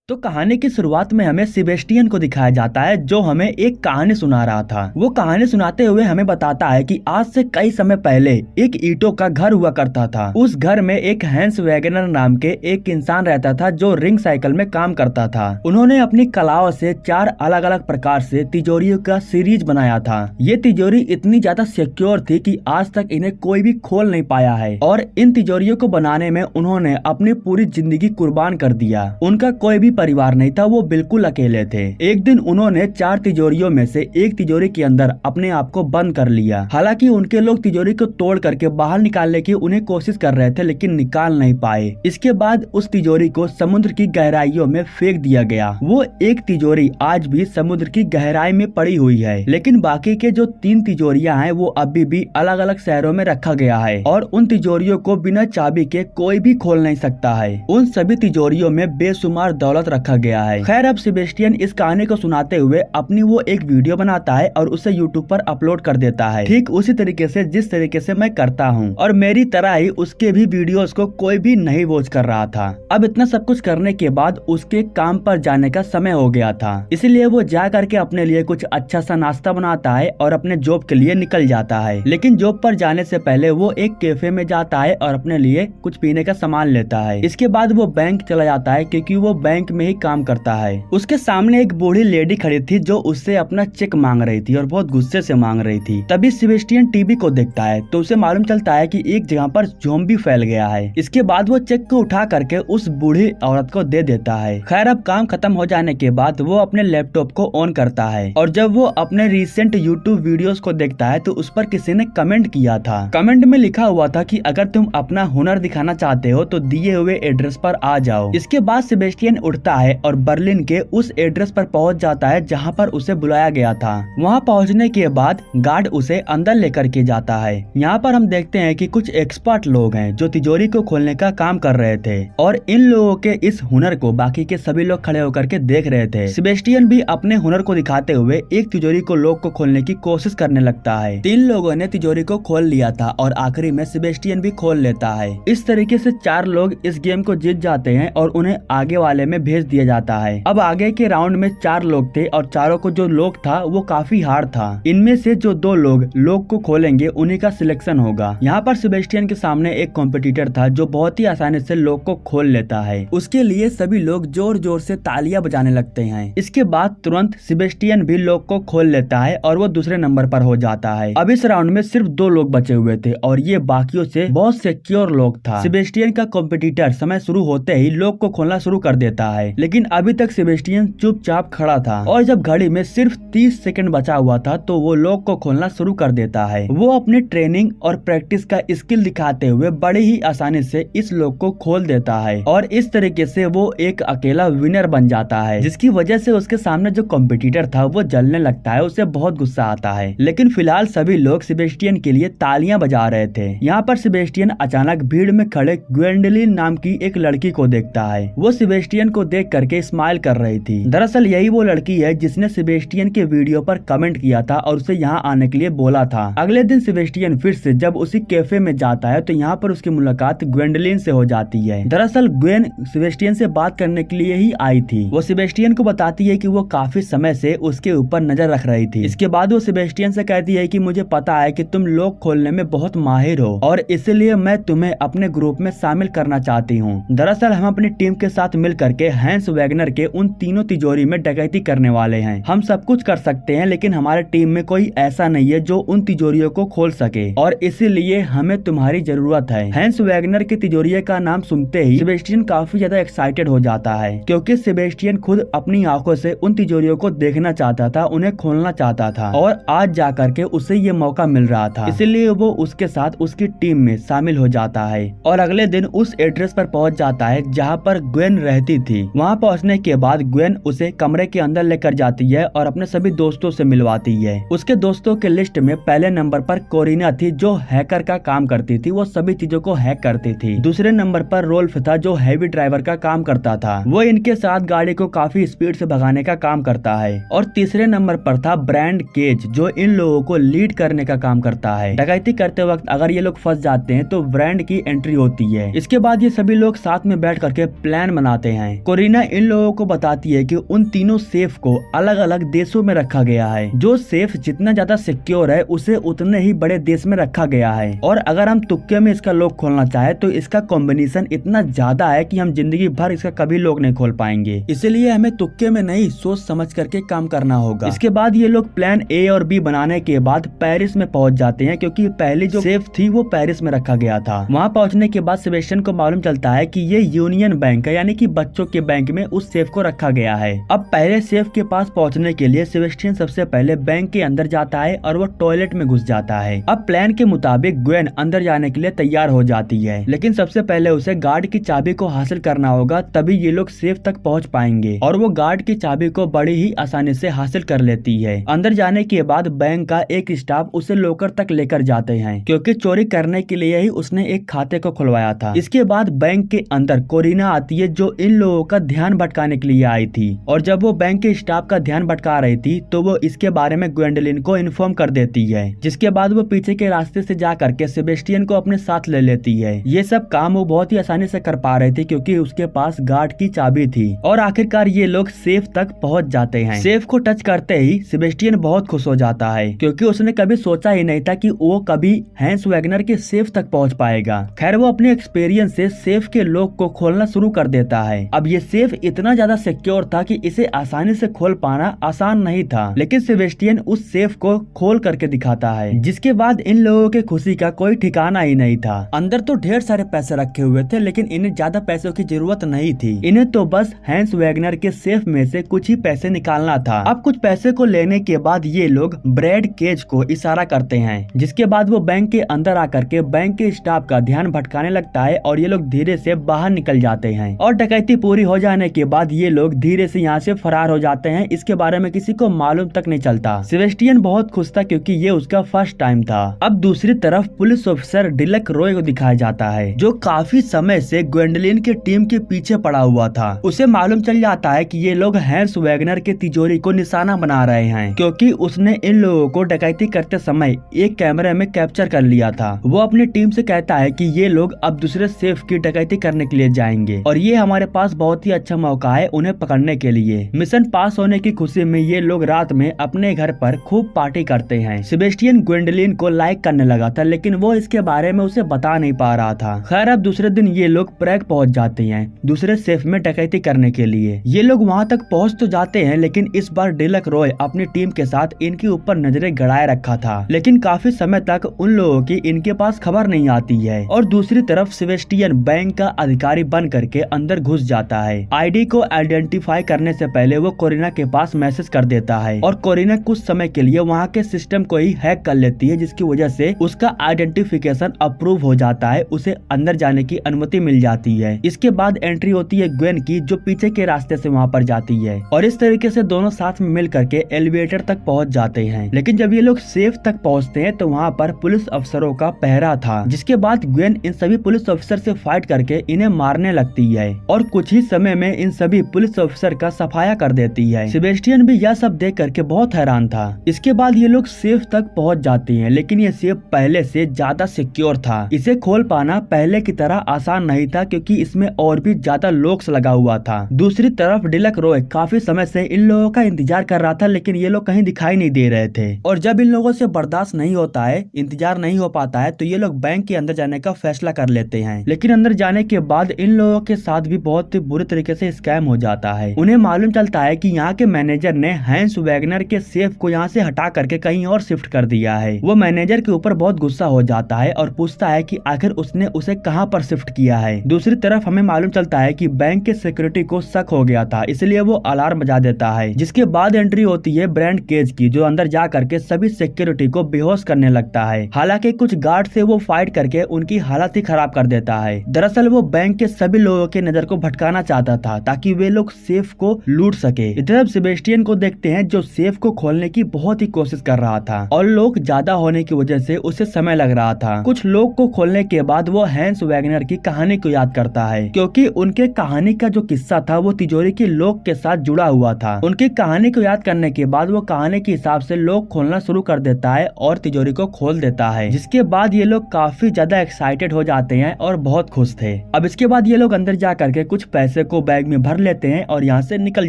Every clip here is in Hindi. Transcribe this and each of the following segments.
तो कहानी की शुरुआत में हमें सेबेस्टियन को दिखाया जाता है जो हमें एक कहानी सुना रहा था। वो कहानी सुनाते हुए हमें बताता है कि आज से कई समय पहले एक ईंटों का घर हुआ करता था। उस घर में एक हैंस वैगनर नाम के एक इंसान रहता था जो रिंग साइकिल में काम करता था। उन्होंने अपनी कलाओं से 4 अलग अलग प्रकार से तिजोरियों का सीरीज बनाया था। ये तिजोरी इतनी ज्यादा सिक्योर थी कि आज तक इन्हें कोई भी खोल नहीं पाया है और इन तिजोरियों को बनाने में उन्होंने अपनी पूरी जिंदगी कुर्बान कर दिया। उनका कोई भी परिवार नहीं था, वो बिल्कुल अकेले थे। एक दिन उन्होंने 4 तिजोरियों में से एक तिजोरी के अंदर अपने आप को बंद कर लिया। हालांकि उनके लोग तिजोरी को तोड़ करके बाहर निकालने की उन्हें कोशिश कर रहे थे लेकिन निकाल नहीं पाए। इसके बाद उस तिजोरी को समुद्र की गहराइयों में फेंक दिया गया। वो एक तिजोरी आज भी समुद्र की गहराई में पड़ी हुई है, लेकिन बाकी के जो 3 तिजोरियां हैं वो अभी भी अलग अलग शहरों में रखा गया है और उन तिजोरियों को बिना चाबी के कोई भी खोल नहीं सकता है। उन सभी तिजोरियों में बेशुमार दौलत रखा गया है। खैर, अब सेबेस्टियन इस कहानी को सुनाते हुए अपनी वो एक वीडियो बनाता है और उसे यूट्यूब पर अपलोड कर देता है, ठीक उसी तरीके से जिस तरीके से मैं करता हूँ। और मेरी तरह ही उसके भी वीडियोस को कोई भी नहीं वॉच कर रहा था। अब इतना सब कुछ करने के बाद उसके काम पर जाने का समय हो गया था, इसलिए वो जा करके अपने लिए कुछ अच्छा सा नाश्ता बनाता है और अपने जॉब के लिए निकल जाता है। लेकिन जॉब पर जाने से पहले वो एक कैफे में जाता है और अपने लिए कुछ पीने का सामान लेता है। इसके बाद वो बैंक चला जाता है क्योंकि वो बैंक में ही काम करता है। उसके सामने एक बूढ़ी लेडी खड़ी थी जो उससे अपना चेक मांग रही थी और बहुत गुस्से से मांग रही थी। तभी सेबेस्टियन टीवी को देखता है तो उसे मालूम चलता है कि एक जगह पर ज़ॉम्बी फैल गया है। इसके बाद वो चेक को उठा करके उस बूढ़ी औरत को दे देता है। खैर, अब काम खत्म हो जाने के बाद वो अपने लैपटॉप को ऑन करता है और जब वो अपने रिसेंट यूट्यूब वीडियोस को देखता है तो उस पर किसी ने कमेंट किया था। कमेंट में लिखा हुआ था कि अगर तुम अपना हुनर दिखाना चाहते हो तो दिए हुए एड्रेस पर आ जाओ। इसके बाद सेबेस्टियन उठता है और बर्लिन के उस एड्रेस पर पहुंच जाता है जहां पर उसे बुलाया गया था। वहां पहुंचने के बाद गार्ड उसे अंदर लेकर के जाता है। यहाँ पर हम देखते हैं कि कुछ एक्सपर्ट लोग हैं जो तिजोरी को खोलने का काम कर रहे थे और इन लोगों के इस हुनर को बाकी के सभी लोग खड़े होकर के देख रहे थे। सेबेस्टियन भी अपने हुनर को दिखाते हुए एक तिजोरी को लॉक को खोलने की कोशिश करने लगता है। 3 लोगों ने तिजोरी को खोल लिया था और आखिरी में सेबेस्टियन भी खोल लेता है। इस तरीके से 4 लोग इस गेम को जीत जाते हैं और उन्हें आगे वाले में भेज दिया जाता है। अब आगे के राउंड में 4 लोग थे और चारों को जो लॉक था वो काफी हार्ड था। इनमें से जो 2 लोग लॉक को खोलेंगे उन्हीं का सिलेक्शन होगा। यहाँ पर सेबेस्टियन के सामने एक कॉम्पिटिटर था जो बहुत ही आसानी से लॉक को खोल लेता है। उसके लिए सभी लोग जोर जोर से तालियां बजाने लगते हैं। इसके बाद तुरंत सेबेस्टियन भी लॉक को खोल लेता है और वो दूसरे नंबर पर हो जाता है। अब इस राउंड में सिर्फ 2 लोग बचे हुए थे और ये बाकियों से बहुत सिक्योर लॉक था। सेबेस्टियन का कॉम्पिटिटर समय शुरू होते ही लॉक को खोलना शुरू कर देता है, लेकिन अभी तक सेबेस्टियन चुपचाप खड़ा था और जब घड़ी में सिर्फ 30 सेकंड बचा हुआ था तो वो लॉक को खोलना शुरू कर देता है। वो अपनी ट्रेनिंग और प्रैक्टिस का स्किल दिखाते हुए बड़ी ही आसानी से इस लॉक को खोल देता है और इस तरीके से वो एक अकेला विनर बन जाता है, जिसकी वजह से उसके सामने जो कॉम्पिटिटर था वो जलने लगता है। उसे बहुत गुस्सा आता है, लेकिन फिलहाल सभी लोग सेबेस्टियन के लिए तालियां बजा रहे थे। यहाँ पर सेबेस्टियन अचानक भीड़ में खड़े ग्वेंडोलिन नाम की एक लड़की को देखता है। वो सेबेस्टियन को देख करके स्माइल कर रही थी। दरअसल यही वो लड़की है जिसने सेबेस्टियन के वीडियो पर कमेंट किया था और उसे यहाँ आने के लिए बोला था। अगले दिन सेबेस्टियन फिर से जब उसी कैफे में जाता है तो यहाँ पर उसकी मुलाकात ग्वेंडोलिन से हो जाती है। दरअसल ग्वेन सेबेस्टियन से बात करने के लिए ही आई थी। वो सेबेस्टियन को बताती है कि वो काफी समय से उसके ऊपर नजर रख रही थी। इसके बाद वो सेबेस्टियन से कहती है कि मुझे पता है कि तुम लॉक खोलने में बहुत माहिर हो और इसलिए मैं तुम्हें अपने ग्रुप में शामिल करना चाहती हूँ। दरअसल हम अपनी टीम के साथ मिल करके हैंस वैगनर के उन तीनों तिजोरी में डकैती करने वाले हैं। हम सब कुछ कर सकते हैं लेकिन हमारे टीम में कोई ऐसा नहीं है जो उन तिजोरियों को खोल सके और इसीलिए हमें तुम्हारी जरूरत है। हैंस वैगनर के तिजोरिये का नाम सुनते ही सेबेस्टियन काफी ज्यादा एक्साइटेड हो जाता है क्योंकि सेबेस्टियन खुद अपनी आंखों से उन तिजोरियों को देखना चाहता था, उन्हें खोलना चाहता था और आज जा करके उसे ये मौका मिल रहा था। इसीलिए वो उसके साथ उसकी टीम में शामिल हो जाता है और अगले दिन उस एड्रेस पर पहुंच जाता है जहाँ पर ग्वेन रहती थी। वहाँ पहुँचने के बाद ग्वेन उसे कमरे के अंदर लेकर जाती है और अपने सभी दोस्तों से मिलवाती है। उसके दोस्तों के लिस्ट में पहले नंबर पर कोरिना थी जो हैकर का काम करती थी, वो सभी चीजों को हैक करती थी। दूसरे नंबर पर रोल्फ था जो हैवी ड्राइवर का काम करता था, वो इनके साथ गाड़ी को काफी स्पीड से भगाने का काम करता है। और तीसरे नंबर पर था ब्रैंड केज जो इन लोगों को लीड करने का काम करता है। डकैती करते वक्त अगर ये लोग फंस जाते हैं तो ब्रैंड की एंट्री होती है। इसके बाद ये सभी लोग साथ में बैठ करके प्लान बनाते हैं। कोरिना इन लोगों को बताती है कि उन तीनों सेफ को अलग अलग देशों में रखा गया है। जो सेफ जितना ज्यादा सिक्योर है उसे उतने ही बड़े देश में रखा गया है। और अगर हम तुक्के में इसका लॉक खोलना चाहे तो इसका कॉम्बिनेशन इतना ज्यादा है कि हम जिंदगी भर इसका कभी लॉक नहीं खोल पाएंगे। इसलिए हमें तुक्के में नहीं सोच समझ करके काम करना होगा। इसके बाद ये लोग प्लान ए और बी बनाने के बाद पेरिस में पहुंच जाते हैं, क्योंकि पहली जो सेफ थी वो पेरिस में रखा गया था। वहाँ पहुँचने के बाद सेबेस्टियन को मालूम चलता है कि ये यूनियन बैंक है, यानी कि बच्चों के बैंक में उस सेफ को रखा गया है। अब पहले सेफ के पास पहुँचने के लिए सेबेस्टियन सबसे पहले बैंक के अंदर जाता है और वो टॉयलेट में घुस जाता है। अब प्लान के मुताबिक ग्वेन अंदर जाने के लिए तैयार हो जाती है, लेकिन सबसे पहले उसे गार्ड की चाबी को हासिल करना होगा, तभी ये लोग सेफ तक पहुंच पाएंगे। और वो गार्ड की चाबी को बड़ी ही आसानी से हासिल कर लेती है। अंदर जाने के बाद बैंक का एक स्टाफ उसे लॉकर तक लेकर जाते हैं, क्योंकि चोरी करने के लिए ही उसने एक खाते को खुलवाया था। इसके बाद बैंक के अंदर कोरिना आती है, जो इन लोगों का ध्यान भटकाने के लिए आई थी। और जब वो बैंक के स्टाफ का ध्यान भटका रही थी तो वो इसके बारे में ग्वेंडोलिन को इन्फॉर्म कर देती है, जिसके बाद वो पीछे के रास्ते से जा करके सेबेस्टियन को अपने साथ ले लेती है। ये सब काम वो बहुत ही आसानी से कर पा रहे थे, क्योंकि उसके पास गार्ड की चाबी थी। और आखिरकार ये लोग सेफ तक पहुंच जाते हैं। सेफ को टच करते ही सेबेस्टियन बहुत खुश हो जाता है, क्योंकि उसने कभी सोचा ही नहीं था कि वो कभी हैंस वैगनर के सेफ तक पहुंच पाएगा। खैर वो अपने एक्सपीरियंस से सेफ के लॉक को खोलना शुरू कर देता है। अब ये सेफ इतना ज्यादा सिक्योर था कि इसे आसानी से खोल पाना आसान नहीं था, लेकिन सेबेस्टियन उस सेफ को खोल करके दिखाता है, जिसके बाद इन लोगों के खुशी का कोई ठिकाना ही नहीं था। अंदर तो ढेर सारे पैसे रखे हुए थे, लेकिन इन्हें ज्यादा पैसों की जरूरत नहीं थी। इन्हें तो बस हैंस वैगनर के सेफ में से कुछ ही पैसे निकालना था। अब कुछ पैसे को लेने के बाद ये लोग ब्रैड केज को इशारा करते हैं, जिसके बाद वो बैंक के अंदर आकर के बैंक के स्टाफ का ध्यान भटकाने लगता है और ये लोग धीरे से बाहर निकल जाते हैं। और डकैती पूरी हो जाने के बाद ये लोग धीरे से यहाँ से फरार हो जाते हैं। इसके बारे में किसी को मालूम तक नहीं चलता। सेबेस्टियन बहुत खुश था, क्योंकि ये उसका फर्स्ट टाइम था। अब दूसरी तरफ पुलिस ऑफिसर डिलक रॉय को दिखाया जाता है, जो काफी समय से ग्वेंडोलिन के टीम के पीछे पड़ा हुआ था। उसे मालूम चल जाता है कि ये लोग हैंस वैगनर के तिजोरी को निशाना बना रहे हैं, क्योंकि उसने इन लोगों को डकैती करते समय एक कैमरे में कैप्चर कर लिया था। वो अपनी टीम से कहता है कि ये लोग अब दूसरे सेफ की डकैती करने के लिए जाएंगे और ये हमारे पास बहुत ही अच्छा मौका है उन्हें पकड़ने के लिए। मिशन पास होने की खुशी में ये लोग रात में अपने घर पर खूब पार्टी करते हैं। सेबेस्टियन ग्वेंडोलिन को लाइक करने लगा था, लेकिन वो इसके बारे में उसे बता नहीं पा रहा था। खैर अब दूसरे दिन ये लोग प्रैग पहुंच जाते हैं दूसरे सेफ में डकैती करने के लिए। ये लोग वहां तक पहुंच तो जाते हैं, लेकिन इस बार डिलक रॉय अपनी टीम के साथ इनके ऊपर नजरें गड़ाए रखा था, लेकिन काफी समय तक उन लोगों की इनके पास खबर नहीं आती है। और दूसरी तरफ सेबेस्टियन बैंक का अधिकारी बन करके अंदर घुस जाता है। आईडी को आइडेंटिफाई करने से पहले वो कोरिना के पास मैसेज कर देता है और कोरिना कुछ समय के लिए वहाँ के सिस्टम को ही हैक कर लेती है, जिसकी वजह से उसका आइडेंटिफिकेशन अप्रूव हो जाता है। उसे अंदर जाने की अनुमति मिल जाती है। इसके बाद एंट्री होती है ग्वेन की, जो पीछे के रास्ते से वहाँ पर जाती है और इस तरीके से दोनों साथ में मिल करके एलिवेटर तक पहुँच जाते हैं। लेकिन जब ये लोग सेफ तक पहुँचते हैं तो वहाँ पर पुलिस अफसरों का पहरा था, जिसके बाद ग्वेन इन सभी पुलिस ऑफिसर से फाइट करके इन्हें मारने लगती है और कुछ ही समय में इन सभी पुलिस ऑफिसर का सफाया कर देती है। सेबेस्टियन भी यह सब देख करके बहुत हैरान था। इसके बाद ये लोग सेफ तक पहुंच जाते हैं, लेकिन ये सेफ पहले से ज्यादा सिक्योर था। इसे खोल पाना पहले की तरह आसान नहीं था, क्योंकि इसमें और भी ज्यादा लॉक्स लगा हुआ था। दूसरी तरफ डिलक रॉय काफी समय से इन लोगों का इंतजार कर रहा था, लेकिन ये लोग कहीं दिखाई नहीं दे रहे थे। और जब इन लोगों से बर्दाश्त नहीं होता है, इंतजार नहीं हो पाता है, तो ये लोग बैंक के अंदर जाने का फैसला कर लेते हैं। लेकिन अंदर जाने के बाद इन लोगों के साथ भी बहुत बुरी तरीके से स्कैम हो जाता है। उन्हें मालूम चलता है कि यहाँ के मैनेजर ने हैंस वैगनर के सेफ को यहाँ से हटा करके कहीं और शिफ्ट कर दिया है। वो मैनेजर के ऊपर बहुत गुस्सा हो जाता है और पूछता है कि आखिर उसने उसे कहाँ पर शिफ्ट किया है। दूसरी तरफ हमें मालूम चलता है कि बैंक के सिक्योरिटी को शक हो गया था, इसलिए वो अलार्म बजा देता है। जिसके बाद एंट्री होती है ब्रैड केज की, जो अंदर जा करके सभी सिक्योरिटी को बेहोश करने लगता है। हालांकि कुछ गार्ड से वो फाइट करके उनकी हालत ही खराब कर देता है। दरअसल वो बैंक के सभी लोगों के नजर को भटकाना चाहता था, ताकि वे लोग सेफ को लूट सके। इधर अब सेबेस्टियन को देखते हैं, जो सेफ को खोलने की बहुत ही कोशिश कर रहा था और लोग ज्यादा होने की वजह से उसे समय लग रहा था। कुछ लोग को खोलने के बाद वो हैंस वैगनर की कहानी को याद करता है, क्योंकि उनके कहानी का जो किस्सा था वो तिजोरी के लॉक के साथ जुड़ा हुआ था। उनकी कहानी को याद करने के बाद वो कहानी के हिसाब से लॉक खोलना शुरू कर देता है और तिजोरी को खोल देता है। जिसके बाद ये लोग काफी ज्यादा एक्साइटेड हो जाते हैं और बहुत खुश थे। अब इसके बाद ये लोग अंदर जा करके कुछ पैसे को बैग में भर लेते हैं और यहाँ से निकल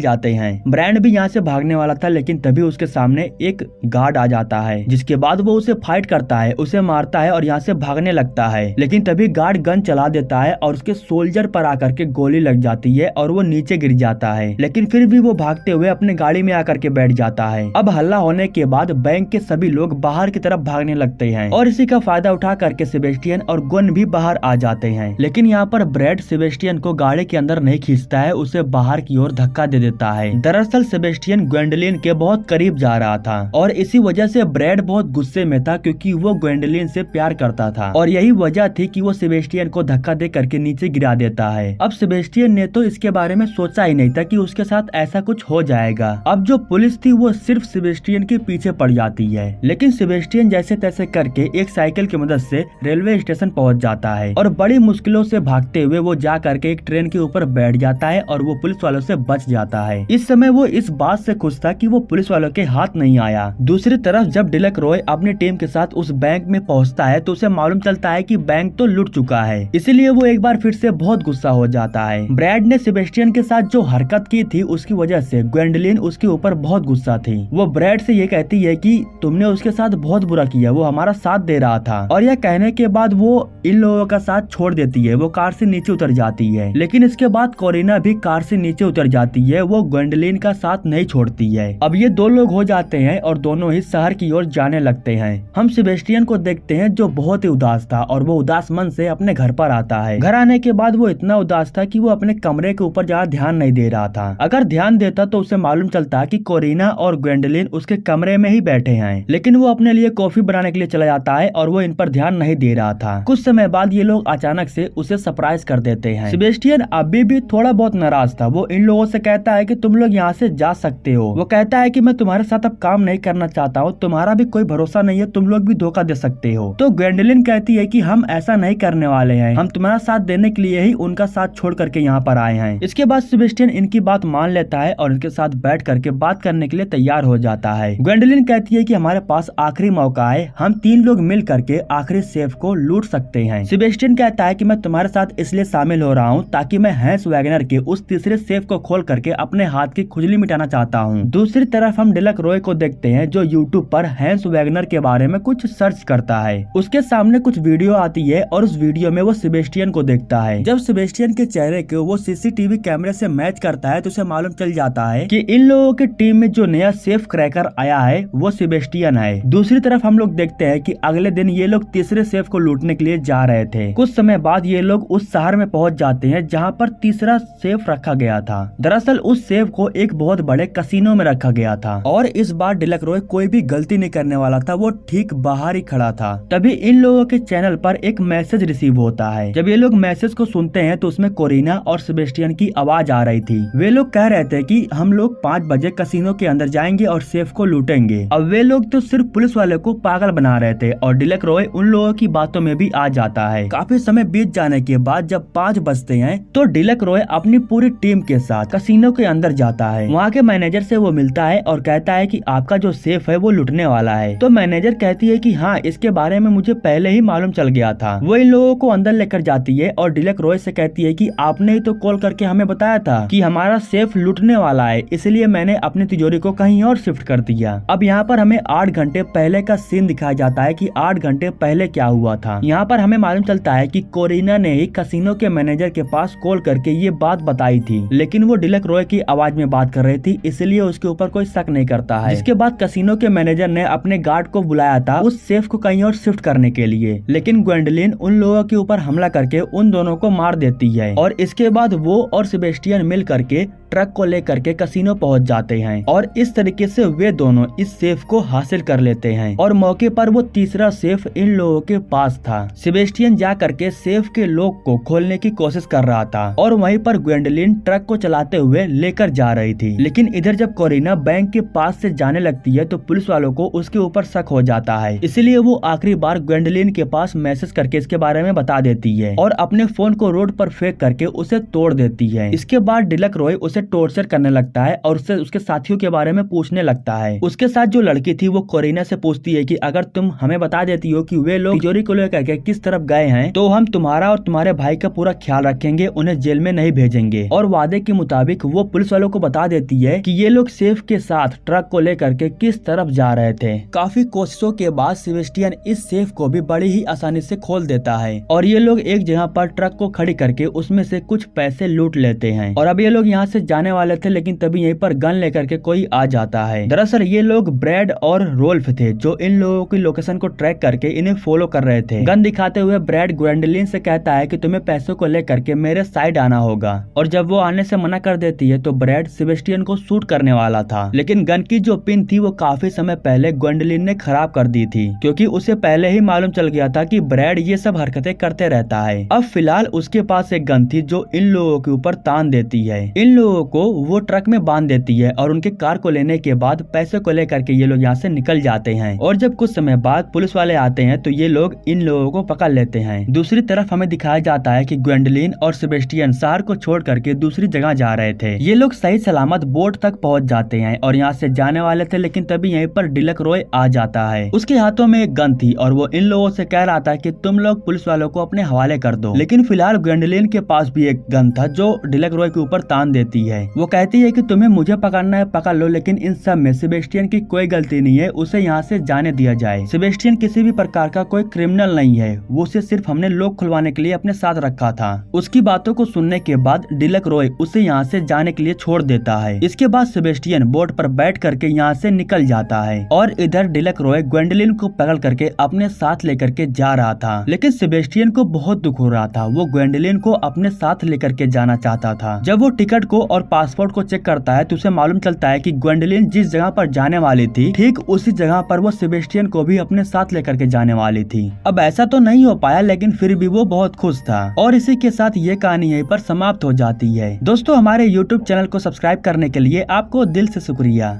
जाते हैं। ब्रांड भी यहाँ से भागने वाला था, लेकिन तभी उसके सामने एक गार्ड आ जाता है, जिसके बाद वो उसे फाइट करता है, उसे मारता है और यहाँ से भागने लगता है। लेकिन तभी गार्ड गन चला देता है और उसके सोल्जर पर आकर के गोली लग जाती है और वो नीचे गिर जाता है। लेकिन फिर भी वो भागते हुए अपने गाड़ी में आकर के बैठ जाता है। अब हल्ला होने के बाद बैंक के सभी लोग बाहर की तरफ भागने लगते हैं और इसी का फायदा उठा करके सेबेस्टियन और गुन भी बाहर आ जाते हैं। लेकिन यहाँ पर ब्रैड सेबेस्टियन को गाड़ी के अंदर नहीं खींचता है, उसे बाहर की ओर धक्का दे देता है। दरअसल सेबेस्टियन ग्वेंडोलिन के बहुत करीब जा रहा था और इसी वजह से ब्रैड बहुत गुस्से में था, क्योंकि वो ग्वेंडोलिन से प्यार करता था और यही वजह थी कि वो सेबेस्टियन को धक्का दे करके नीचे गिरा देता है। अब सेबेस्टियन ने तो इसके बारे में सोचा ही नहीं था कि उसके साथ ऐसा कुछ हो जाएगा। अब जो पुलिस थी वो सिर्फ सेबेस्टियन के पीछे पड़ जाती है, लेकिन सेबेस्टियन जैसे तैसे करके एक साइकिल की मदद से रेलवे स्टेशन पहुंच जाता है और बड़ी मुश्किलों से भागते हुए वो जा करके एक ट्रेन के ऊपर बैठ जाता है और वो पुलिस वालों से बच जाता है। इस समय वो इस बात से खुश था कि वो पुलिस वालों के हाथ नहीं आया। दूसरी तरफ जब डिलक रॉय अपनी टीम के साथ उस बैंक में पहुंचता है तो उसे मालूम चलता है कि बैंक तो लूट चुका है, इसलिए वो एक बार फिर से बहुत गुस्सा हो जाता है। ब्रैड ने सेबेस्टियन के साथ जो हरकत की थी उसकी वजह से ग्वेंडोलिन उसके ऊपर बहुत गुस्सा थी। वो ब्रैड से ये कहती है कि तुमने उसके साथ बहुत बुरा किया, वो हमारा साथ दे रहा था। और यह कहने के बाद वो इन लोगों का साथ छोड़ देती है, वो कार से नीचे उतर जाती है। लेकिन इसके बाद कोरिना भी कार से नीचे उतर जाती है, वो ग्वेंडोलिन का साथ नहीं छोड़ती है। अब ये दो लोग हो जाते हैं और दोनों ही शहर की ओर जाने लगते हैं। हम सेबेस्टियन को देखते हैं जो बहुत ही उदास था और वो उदास मन से अपने घर पर आता है। घर आने के बाद वो इतना उदास था कि वो अपने कमरे के ऊपर ज्यादा ध्यान नहीं दे रहा था। अगर ध्यान देता तो उसे मालूम चलता कि कोरिना और ग्वेंडोलिन उसके कमरे में ही बैठे हैं, लेकिन वो अपने लिए कॉफी बनाने के लिए चला जाता है और वो इन पर ध्यान नहीं दे रहा था। कुछ समय बाद ये लोग अचानक से उसे सरप्राइज कर देते हैं। सेबेस्टियन अभी भी थोड़ा बहुत नाराज था। वो इन लोगों से कहता है कि तुम लोग यहाँ से जा सकते हो। वो कहता है कि मैं तुम्हारे साथ अब काम नहीं करना चाहता हूँ, तुम्हारा भी कोई भरोसा नहीं है, तुम लोग भी धोखा दे सकते हो। तो ग्वेंडोलिन कहती है कि हम ऐसा नहीं करने वाले हैं, हम तुम्हारा साथ देने के लिए ही उनका साथ छोड़ करके यहाँ पर आए हैं। इसके बाद सेबेस्टियन इनकी बात मान लेता है और उनके साथ बैठ करके बात करने के लिए तैयार हो जाता है। ग्वेंडोलिन कहती है कि हमारे पास आखिरी मौका है, हम तीन लोग मिल करके आखिरी सेफ को लूट सकते हैं। सेबेस्टियन कहता है कि मैं तुम्हारे साथ इसलिए शामिल हो रहा हूँ ताकि मैं हैंस वैगनर के उस तीसरे सेफ को खोल करके अपने हाथ की खुजली मिटाना चाहता हूँ। दूसरी तरफ हम डिलक रॉय को देखते हैं जो यूट्यूब पर हैंस वैगनर के बारे में कुछ सर्च करता है। उसके सामने कुछ वीडियो आती है और उस वीडियो में वो सेबेस्टियन को देखता है। जब सेबेस्टियन के चेहरे को वो सीसीटीवी कैमरे से मैच करता है तो उसे मालूम चल जाता है कि इन लोगों की टीम में जो नया सेफ क्रैकर आया है वो सेबेस्टियन है। दूसरी तरफ हम लोग देखते हैं कि अगले दिन ये लोग तीसरे सेफ को लूटने के लिए जा रहे थे। कुछ समय बाद ये लोग उस शहर में पहुंच जाते हैं जहां पर तीसरा सेफ रखा गया था। दरअसल उस सेफ को एक बहुत बड़े कसिनो में रखा गया था और इस बार डिलक रॉय कोई भी गलती नहीं करने वाला था, वो ठीक बाहर ही खड़ा था। तभी इन लोगों के चैनल पर एक मैसेज रिसीव होता है। जब ये लोग मैसेज को सुनते हैं तो उसमें कोरिना और सेबेस्टियन की आवाज आ रही थी। वे लोग कह रहे थे कि हम लोग 5 बजे कसिनो के अंदर जाएंगे और सेफ को लूटेंगे। अब वे लोग तो सिर्फ पुलिस वाले को पागल बना रहे थे और डिलक रॉय उन लोगों की बातों में भी आ जाता है। काफी समय बीत जाने के बाद जब 5 बजते हैं तो डिलक रॉय अपनी पूरी टीम के साथ कसिनो के अंदर जाता है। वहाँ के मैनेजर से वो मिलता है और कहता है कि आपका जो सेफ है वो लूटने वाला है। तो मैनेजर कहती है कि हाँ, इसके बारे में मुझे पहले ही मालूम चल गया था। वो इन लोगों को अंदर लेकर जाती है और डिलक रॉय से कहती है कि आपने ही तो कॉल करके हमें बताया था कि हमारा सेफ लूटने वाला है, इसलिए मैंने अपनी तिजोरी को कहीं और शिफ्ट कर दिया। अब यहाँ पर हमें 8 घंटे पहले का सीन दिखाया जाता है कि 8 घंटे पहले क्या हुआ था। यहाँ पर हमें मालूम चलता है कि कोरिना ने ही कसिनो के मैनेजर के पास कॉल करके ये बात बताई थी, लेकिन वो डिलक रॉय की आवाज में बात कर रही थी, इसलिए उसके ऊपर कोई शक नहीं करता है। इसके बाद कसिनो के मैनेजर ने अपने गार्ड को बुलाया था उस सेफ को कहीं और शिफ्ट करने के लिए, लेकिन ग्वेंडोलिन उन लोगों के ऊपर हमला करके उन दोनों को मार देती है और इसके बाद वो और सेबेस्टियन मिल करके ट्रक को लेकर के कसिनो पहुंच जाते हैं और इस तरीके से वे दोनों इस सेफ को हासिल कर लेते हैं और मौके पर वो तीसरा सेफ इन लोगों के पास था। सेबेस्टियन जा करके सेफ के लॉक को खोलने की कोशिश कर रहा था और वहीं पर ग्वेंडोलिन ट्रक को चलाते हुए लेकर जा रही थी। लेकिन इधर जब कोरिना बैंक के पास से जाने लगती है तो पुलिस वालों को उसके ऊपर शक हो जाता है, इसलिए वो आखिरी बार ग्वेंडोलिन के पास मैसेज करके इसके बारे में बता देती है और अपने फोन को रोड पर फेंक करके उसे तोड़ देती है। इसके बाद डिलक रॉय उसे टॉर्चर करने लगता है और उससे उसके साथियों के बारे में पूछने लगता है। उसके साथ जो लड़की थी वो कोरिना से पूछती है कि अगर तुम हमें बता देती हो कि वे लोग तिजोरी को लेकर के किस तरफ गए हैं तो हम तुम्हारा और तुम्हारे भाई का पूरा ख्याल रखेंगे, उन्हें जेल में नहीं भेजेंगे। और वादे के मुताबिक वो पुलिस वालों को बता देती है कि ये लोग सेफ के साथ ट्रक को लेकर के किस तरफ जा रहे थे। काफी कोशिशों के बाद सेबेस्टियन इस सेफ को भी बड़ी ही आसानी से खोल देता है और ये लोग एक जगह पर ट्रक को खड़ी करके उसमें से कुछ पैसे लूट लेते हैं। और अब ये लोग यहाँ से जाने वाले थे, लेकिन तभी यहीं पर गन लेकर के कोई आ जाता है। दरअसल ये लोग ब्रैड और रोल्फ थे जो इन लोगों की लोकेशन को ट्रैक करके इन्हें फॉलो कर रहे थे। गन दिखाते हुए ब्रैड ग्वेंडोलिन से कहता है कि तुम्हें पैसों को लेकर के मेरे साइड आना होगा, और जब वो आने से मना कर देती है तो ब्रैड सेबेस्टियन को शूट करने वाला था, लेकिन गन की जो पिन थी वो काफी समय पहले ग्वेंडोलिन ने खराब कर दी थी, क्योंकि उसे पहले ही मालूम चल गया था कि ब्रैड ये सब हरकतें करते रहता है। अब फिलहाल उसके पास एक गन थी जो इन लोगों के ऊपर तान देती है। इन लोगों को वो ट्रक में बांध देती है और उनके कार को लेने के बाद पैसे को लेकर के ये लोग यहाँ से निकल जाते हैं। और जब कुछ समय बाद पुलिस वाले आते हैं तो ये लोग इन लोगों को पकड़ लेते हैं। दूसरी तरफ हमें दिखाया जाता है कि ग्वेंडोलिन और सेबेस्टियन शहर को छोड़ करके दूसरी जगह जा रहे थे। ये लोग सही सलामत बोट तक पहुंच जाते हैं और यहाँ से जाने वाले थे, लेकिन तभी यहीं पर डिलक रॉय आ जाता है। उसके हाथों में एक गन थी और वो इन लोगों से कह रहा था कि तुम लोग पुलिस वालों को अपने हवाले कर दो। लेकिन फिलहाल ग्वेंडोलिन के पास भी एक गन था जो डिलक रॉय के ऊपर तान देती है। वो कहती है कि तुम्हें मुझे पकड़ना है पकड़ लो, लेकिन इन सब में सेबेस्टियन की कोई गलती नहीं है, उसे यहाँ से जाने दिया जाए। सेबेस्टियन किसी भी प्रकार का कोई क्रिमिनल नहीं है, वो उसे सिर्फ हमने लोग खुलवाने के लिए अपने साथ रखा था। उसकी बातों को सुनने के बाद डिलक रॉय उसे यहाँ से जाने के लिए छोड़ देता है। इसके बाद सेबेस्टियन बोट पर बैठ करके यहाँ से निकल जाता है और इधर डिलक रॉय ग्वेंडोलिन को पकड़ करके अपने साथ लेकर के जा रहा था, लेकिन सेबेस्टियन को बहुत दुख हो रहा था। वो ग्वेंडोलिन को अपने साथ लेकर के जाना चाहता था। जब वो टिकट को और पासपोर्ट को चेक करता है तो उसे मालूम चलता है कि ग्वेंडोलिन जिस जगह पर जाने वाली थी ठीक उसी जगह पर वो सेबेस्टियन को भी अपने साथ लेकर के जाने वाली थी। अब ऐसा तो नहीं हो पाया, लेकिन फिर भी वो बहुत खुश था। और इसी के साथ ये कहानी यहीं पर समाप्त हो जाती है। दोस्तों, हमारे YouTube चैनल को सब्सक्राइब करने के लिए आपको दिल से शुक्रिया।